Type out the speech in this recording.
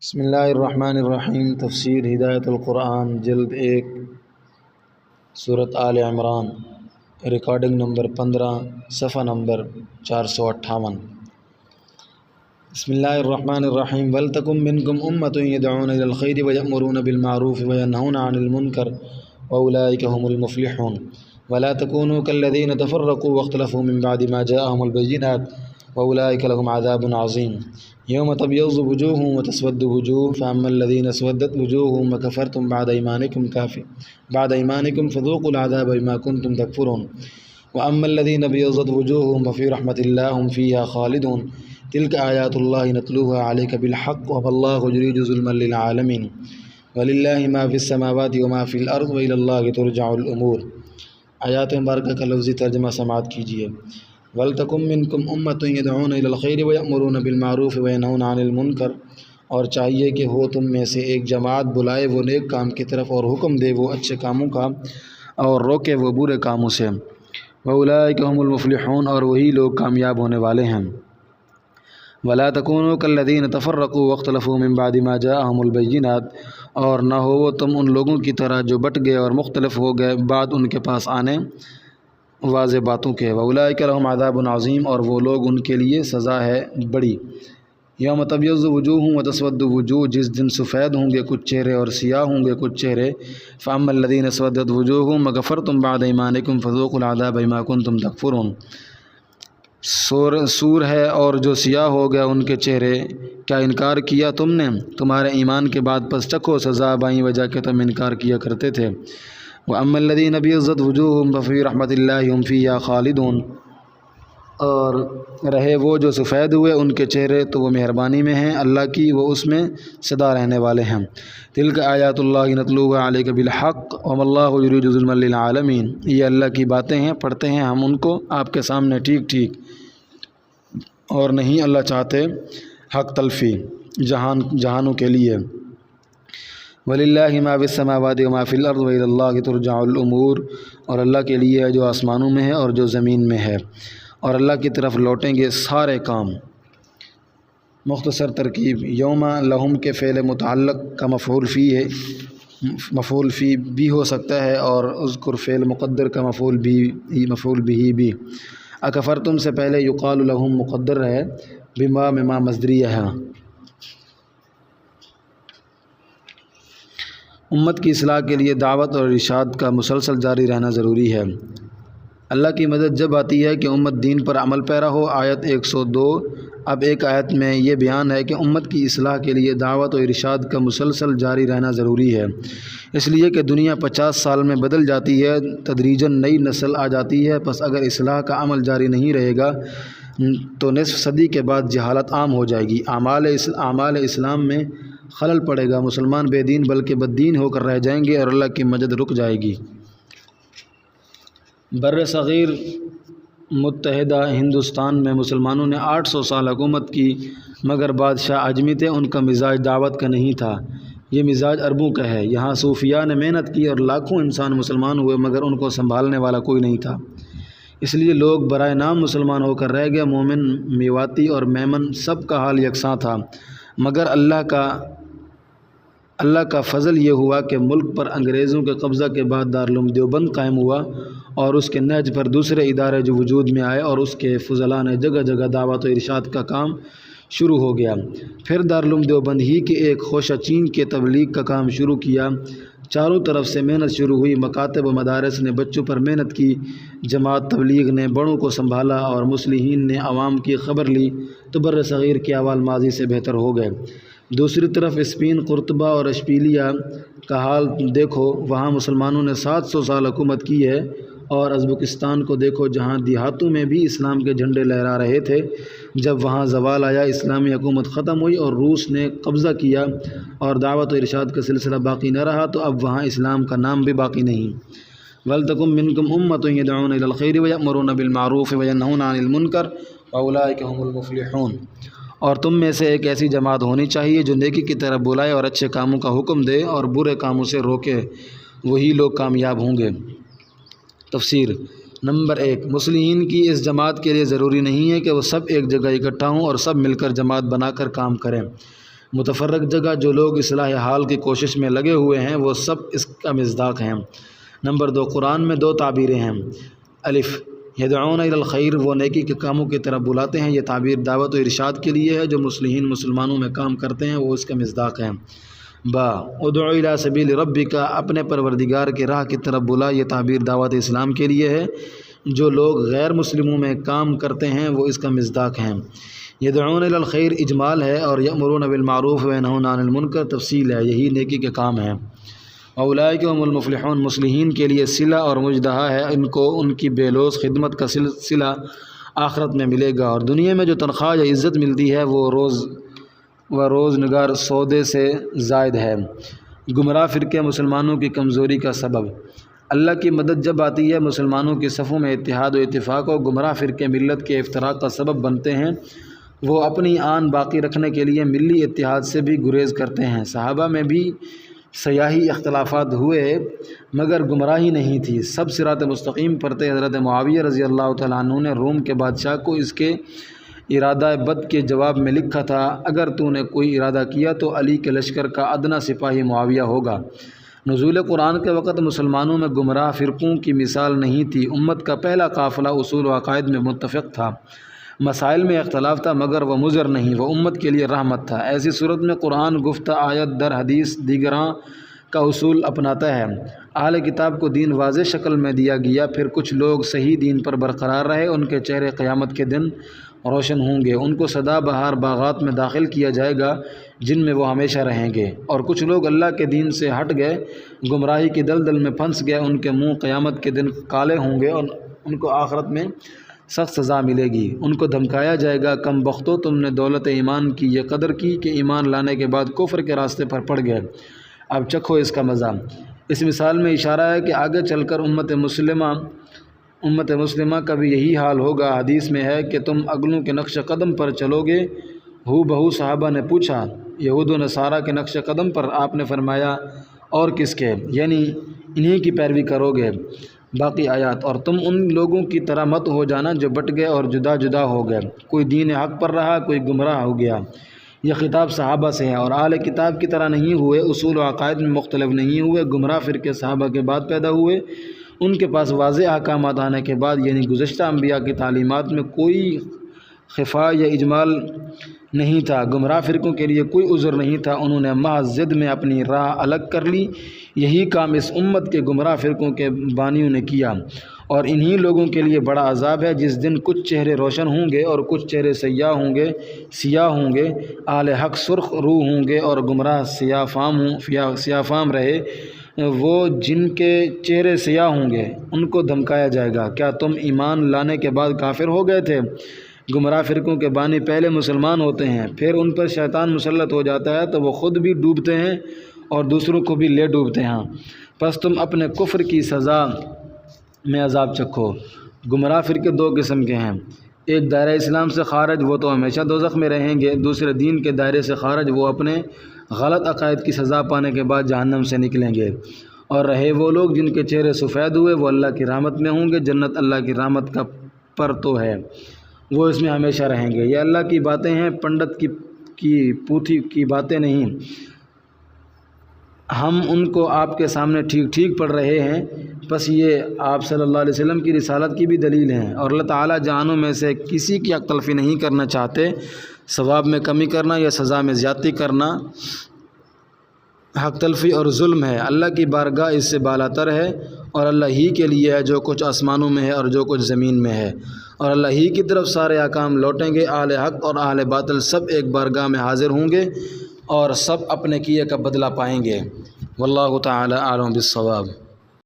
بسم اللہ الرحمن الرحیم۔ تفسیر ہدایت القرآن جلد 1 سورۃ آل عمران، ریکارڈنگ نمبر 15، صفحہ نمبر 458۔ بسم اللہ الرحمن الرحیم۔ وَلْتَكُن مِّنكُمْ أُمَّةٌ يَدْعُونَ إِلَى الْخَيْرِ وَيَأْمُرُونَ بِالْمَعْرُوفِ وَيَنْهَوْنَ عَنِ الْمُنكَرِ وَأُولَٰئِكَ هُمُ الْمُفْلِحُونَ۔ وَلَا تَكُونُوا كَالَّذِينَ تَفَرَّقُوا وَاخْتَلَفُوا مِن بَعْدِ مَا جَاءَهُمُ الْبَيِّنَاتُ وَأُولَٰئِكَ لَهُمْ عَذَابٌ عَظِيمٌ۔ يوم تبيض وجوه وتسود وجوه فأما الذين اسودت وجوههم وكفرتم بعد إيمانكم فذوقوا العذاب بما كنتم تكفرون وأما الذين ابيضت وجوههم ففي رحمة الله هم فيها خالدون تلك آيات الله نتلوها عليك بالحق وما الله يريد ظلما للعالمين ولله ما في السماوات وما في الأرض وإلى الله ترجع الأمور۔ آیات مبارکہ کا لفظی ترجمہ سماعت کیجیے۔ وَلْتَكُن مِّنكُمْ أُمَّةٌ يَدْعُونَ إِلَى الْخَيْرِ وَيَأْمُرُونَ بِالْمَعْرُوفِ وَيَنْهَوْنَ عَنِ الْمُنكَرِ، اور چاہیے کہ ہو تم میں سے ایک جماعت بلائے وہ نیک کام کی طرف اور حکم دے وہ اچھے کاموں کا اور روکے وہ برے کاموں سے۔ وَأُولَٰئِكَ هُمُ الْمُفْلِحُونَ، اور وہی لوگ کامیاب ہونے والے ہیں۔ وَلَا تَكُونُوا كَالَّذِينَ تَفَرَّقُوا وَاخْتَلَفُوا مِن بَعْدِ مَا جَاءَهُمُ الْبَيِّنَاتُ، اور نہ ہو وہ تم ان لوگوں کی طرح جو بٹ گئے اور مختلف ہو گئے بعد ان کے پاس آنے واضح باتوں کے۔ وَأُولَٰئِكَ لَهُمْ عَذَابٌ عَظِيمٌ، اور وہ لوگ ان کے لیے سزا ہے بڑی۔ یوم تبیض وجوہ وتسود وجوہ، جس دن سفید ہوں گے کچھ چہرے اور سیاہ ہوں گے کچھ چہرے۔ فَأَمَّا الَّذِينَ اسْوَدَّتْ وُجُوهُهُمْ وَكَفَرْتُمْ بَعْدَ إِيمَانِكُمْ فَذُوقُوا الْعَذَابَ بِمَا كُنتُمْ تَكْفُرُونَ۔ سور ہے اور جو سیاہ ہو گئے ان کے چہرے، کیا انکار کیا تم نے تمہارے ایمان کے بعد، پس چکھو سزا بائی وجہ کہ تم انکار کیا کرتے تھے۔ وَأَمَّا الَّذِينَ ابْيَضَّتْ وُجُوهُهُمْ فَفِي رَحْمَةِ اللَّهِ هُمْ فِيهَا خَالِدُونَ، اور رہے وہ جو سفید ہوئے ان کے چہرے تو وہ مہربانی میں ہیں اللہ کی، وہ اس میں سدا رہنے والے ہیں۔ تِلْكَ آیات اللہ نتلوها علیک بالحق وما اللہ یرید ظلما للعالمین، یہ اللہ کی باتیں ہیں، پڑھتے ہیں ہم ان کو آپ کے سامنے ٹھیک ٹھیک، اور نہیں اللہ چاہتے حق تلفی جہانوں کے لیے۔ وَلِلَّهِ مَا فِي السَّمَاوَاتِ وَمَا فِي الْأَرْضِ وَإِلَى اللَّهِ تُرْجَعُ الْأُمُورُ، اور اللہ کے لیے ہے جو آسمانوں میں ہے اور جو زمین میں ہے، اور اللہ کی طرف لوٹیں گے سارے کام۔ مختصر ترکیب: یوم لہم کے فعل متعلق کا مفعول فی ہے، مفعول فی بھی ہو سکتا ہے، اور اذکر فعل مقدر کا مفعول بھی بھی۔ اکفرتم سے پہلے یقال لہم مقدر ہے، بما مما مصدریہ ہے۔ امت کی اصلاح کے لیے دعوت اور ارشاد کا مسلسل جاری رہنا ضروری ہے۔ اللہ کی مدد جب آتی ہے کہ امت دین پر عمل پیرا ہو۔ آیت 102۔ اب ایک آیت میں یہ بیان ہے کہ امت کی اصلاح کے لیے دعوت و ارشاد کا مسلسل جاری رہنا ضروری ہے، اس لیے کہ دنیا 50 سال میں بدل جاتی ہے، تدریجاً نئی نسل آ جاتی ہے، پس اگر اصلاح کا عمل جاری نہیں رہے گا تو نصف صدی کے بعد جہالت عام ہو جائے گی، اعمال اسلام میں خلل پڑے گا، مسلمان بے دین بلکہ بد دین ہو کر رہ جائیں گے، اور اللہ کی مدد رک جائے گی۔ بر صغیر متحدہ ہندوستان میں مسلمانوں نے 800 سال حکومت کی، مگر بادشاہ اعجمی تھے، ان کا مزاج دعوت کا نہیں تھا، یہ مزاج عربوں کا ہے۔ یہاں صوفیاء نے محنت کی اور لاکھوں انسان مسلمان ہوئے، مگر ان کو سنبھالنے والا کوئی نہیں تھا، اس لیے لوگ برائے نام مسلمان ہو کر رہ گئے۔ مومن، میواتی اور میمن سب کا حال یکساں تھا، مگر اللہ کا فضل یہ ہوا کہ ملک پر انگریزوں کے قبضہ کے بعد دارالعلوم دیوبند قائم ہوا، اور اس کے نہج پر دوسرے ادارے جو وجود میں آئے، اور اس کے فضلاء نے جگہ جگہ دعوت و ارشاد کا کام شروع ہو گیا۔ پھر دارالعلوم دیوبند ہی کے ایک خوشہ چین کے تبلیغ کا کام شروع کیا، چاروں طرف سے محنت شروع ہوئی، مکاتب و مدارس نے بچوں پر محنت کی، جماعت تبلیغ نے بڑوں کو سنبھالا، اور مصلحین نے عوام کی خبر لی، تو بر صغیر کے احوال ماضی سے بہتر ہو گئے۔ دوسری طرف اسپین، قرطبہ اور اشبیلیہ کا حال دیکھو، وہاں مسلمانوں نے 700 سال حکومت کی ہے، اور ازبکستان کو دیکھو جہاں دیہاتوں میں بھی اسلام کے جھنڈے لہرا رہے تھے۔ جب وہاں زوال آیا، اسلامی حکومت ختم ہوئی اور روس نے قبضہ کیا، اور دعوت و ارشاد کا سلسلہ باقی نہ رہا، تو اب وہاں اسلام کا نام بھی باقی نہیں۔ وَلْتَكُن مِّنكُمْ أُمَّةٌ يَدْعُونَ إِلَى الْخَيْرِ وَيَأْمُرُونَ بِالْمَعْرُوفِ وَيَنْهَوْنَ عَنِ الْمُنكَرِ وَأُولَٰئِكَ هُمُ الْمُفْلِحُونَ، اور تم میں سے ایک ایسی جماعت ہونی چاہیے جو نیکی کی طرف بلائے اور اچھے کاموں کا حکم دے اور برے کاموں سے روکے، وہی لوگ کامیاب ہوں گے۔ تفسیر نمبر 1۔ مصلحین کی اس جماعت کے لیے ضروری نہیں ہے کہ وہ سب ایک جگہ اکٹھا ہوں اور سب مل کر جماعت بنا کر کام کریں، متفرق جگہ جو لوگ اصلاح حال کی کوشش میں لگے ہوئے ہیں وہ سب اس کا مصداق ہیں۔ نمبر 2، قرآن میں 2 تعبیریں ہیں۔ الف یدعون الی الخیر، وہ نیکی کے کاموں کی طرف بلاتے ہیں، یہ تعبیر دعوت و ارشاد کے لیے ہے۔ جو مسلمانوں میں کام کرتے ہیں وہ اس کا مصداق ہیں۔ با ادعو الی سبیل ربک، اپنے پروردگار کی راہ کی طرف بلا، یہ تعبیر دعوت اسلام کے لیے ہے۔ جو لوگ غیر مسلموں میں کام کرتے ہیں وہ اس کا مصداق ہیں۔ یدعون الی الخیر اجمال ہے، اور یأمرون بالمعروف وینہون عن المنکر تفصیل ہے، یہی نیکی کے کام ہیں۔ اولئک هم المفلحون، مصلحین کے لیے صلہ اور مجدہ ہے، ان کو ان کی بے لوث خدمت کا سلسلہ آخرت میں ملے گا، اور دنیا میں جو تنخواہ یا عزت ملتی ہے وہ روزگار سودے سے زائد ہے۔ گمراہ فرقے مسلمانوں کی کمزوری کا سبب۔ اللہ کی مدد جب آتی ہے مسلمانوں کی صفوں میں اتحاد و اتفاق، اور گمراہ فرقے ملت کے افتراق کا سبب بنتے ہیں۔ وہ اپنی آن باقی رکھنے کے لیے ملی اتحاد سے بھی گریز کرتے ہیں۔ صحابہ میں بھی سیاہی اختلافات ہوئے مگر گمراہی نہیں تھی، سب صراط مستقیم پر تھے۔ حضرت معاویہ رضی اللہ تعالیٰ عنہ نے روم کے بادشاہ کو اس کے ارادہ بد کے جواب میں لکھا تھا، اگر تو نے کوئی ارادہ کیا تو علی کے لشکر کا ادنیٰ سپاہی معاویہ ہوگا۔ نزول قرآن کے وقت مسلمانوں میں گمراہ فرقوں کی مثال نہیں تھی۔ امت کا پہلا قافلہ اصول و عقائد میں متفق تھا، مسائل میں اختلاف تھا مگر وہ مضر نہیں، وہ امت کے لیے رحمت تھا۔ ایسی صورت میں قرآن گفتہ آیت در حدیث دیگراں کا اصول اپناتا ہے۔ اہل کتاب کو دین واضح شکل میں دیا گیا، پھر کچھ لوگ صحیح دین پر برقرار رہے، ان کے چہرے قیامت کے دن روشن ہوں گے، ان کو سدا بہار باغات میں داخل کیا جائے گا جن میں وہ ہمیشہ رہیں گے۔ اور کچھ لوگ اللہ کے دین سے ہٹ گئے، گمراہی کی دلدل میں پھنس گئے، ان کے منہ قیامت کے دن کالے ہوں گے، اور ان کو آخرت میں سخت سزا ملے گی۔ ان کو دھمکایا جائے گا، کم بختو تم نے دولت ایمان کی یہ قدر کی کہ ایمان لانے کے بعد کفر کے راستے پر پڑ گئے، اب چکھو اس کا مزہ۔ اس مثال میں اشارہ ہے کہ آگے چل کر امت مسلمہ کا بھی یہی حال ہوگا۔ حدیث میں ہے کہ تم اگلوں کے نقش قدم پر چلو گے۔ ہو بہو صحابہ نے پوچھا، یہود و نصارہ کے نقش قدم پر؟ آپ نے فرمایا اور کس کے؟ یعنی انہی کی پیروی کرو گے۔ باقی آیات۔ اور تم ان لوگوں کی طرح مت ہو جانا جو بٹ گئے اور جدا جدا ہو گئے، کوئی دین حق پر رہا، کوئی گمراہ ہو گیا۔ یہ خطاب صحابہ سے ہے، اور اہل کتاب کی طرح نہیں ہوئے، اصول و عقائد میں مختلف نہیں ہوئے۔ گمراہ فرقے صحابہ کے بعد پیدا ہوئے، ان کے پاس واضح احکامات آنے کے بعد، یعنی گزشتہ انبیاء کی تعلیمات میں کوئی خفا یا اجمال نہیں تھا۔ گمراہ فرقوں کے لیے کوئی عذر نہیں تھا، انہوں نے محض ضد میں اپنی راہ الگ کر لی۔ یہی کام اس امت کے گمراہ فرقوں کے بانیوں نے کیا، اور انہی لوگوں کے لیے بڑا عذاب ہے جس دن کچھ چہرے روشن ہوں گے اور کچھ چہرے سیاہ ہوں گے۔ اہل حق سرخ روح ہوں گے اور گمراہ سیاہ فام رہے۔ وہ جن کے چہرے سیاہ ہوں گے ان کو دھمکایا جائے گا، کیا تم ایمان لانے کے بعد کافر ہو گئے تھے؟ گمراہ فرقوں کے بانی پہلے مسلمان ہوتے ہیں، پھر ان پر شیطان مسلط ہو جاتا ہے تو وہ خود بھی ڈوبتے ہیں اور دوسروں کو بھی لے ڈوبتے ہیں، پس تم اپنے کفر کی سزا میں عذاب چکھو۔ گمراہ فرقے 2 قسم کے ہیں، ایک دائرہ اسلام سے خارج، وہ تو ہمیشہ دوزخ میں رہیں گے۔ دوسرے دین کے دائرے سے خارج، وہ اپنے غلط عقائد کی سزا پانے کے بعد جہنم سے نکلیں گے۔ اور رہے وہ لوگ جن کے چہرے سفید ہوئے، وہ اللہ کی رحمت میں ہوں گے۔ جنت اللہ کی رحمت کا پرتو ہے، وہ اس میں ہمیشہ رہیں گے۔ یہ اللہ کی باتیں ہیں، پنڈت کی پوتھی کی باتیں نہیں۔ ہم ان کو آپ کے سامنے ٹھیک ٹھیک پڑھ رہے ہیں، بس یہ آپ صلی اللہ علیہ وسلم کی رسالت کی بھی دلیل ہیں، اور اللہ تعالیٰ جہانوں میں سے کسی کی حق تلفی نہیں کرنا چاہتے۔ ثواب میں کمی کرنا یا سزا میں زیادتی کرنا حق تلفی اور ظلم ہے۔ اللہ کی بارگاہ اس سے بالاتر ہے، اور اللہ ہی کے لیے ہے جو کچھ آسمانوں میں ہے اور جو کچھ زمین میں ہے، اور اللہ ہی کی طرف سارے احکام لوٹیں گے۔ اہل حق اور اہل باطل سب ایک بارگاہ میں حاضر ہوں گے، اور سب اپنے کیے کا بدلہ پائیں گے۔ واللہ تعالی اعلم بالصواب۔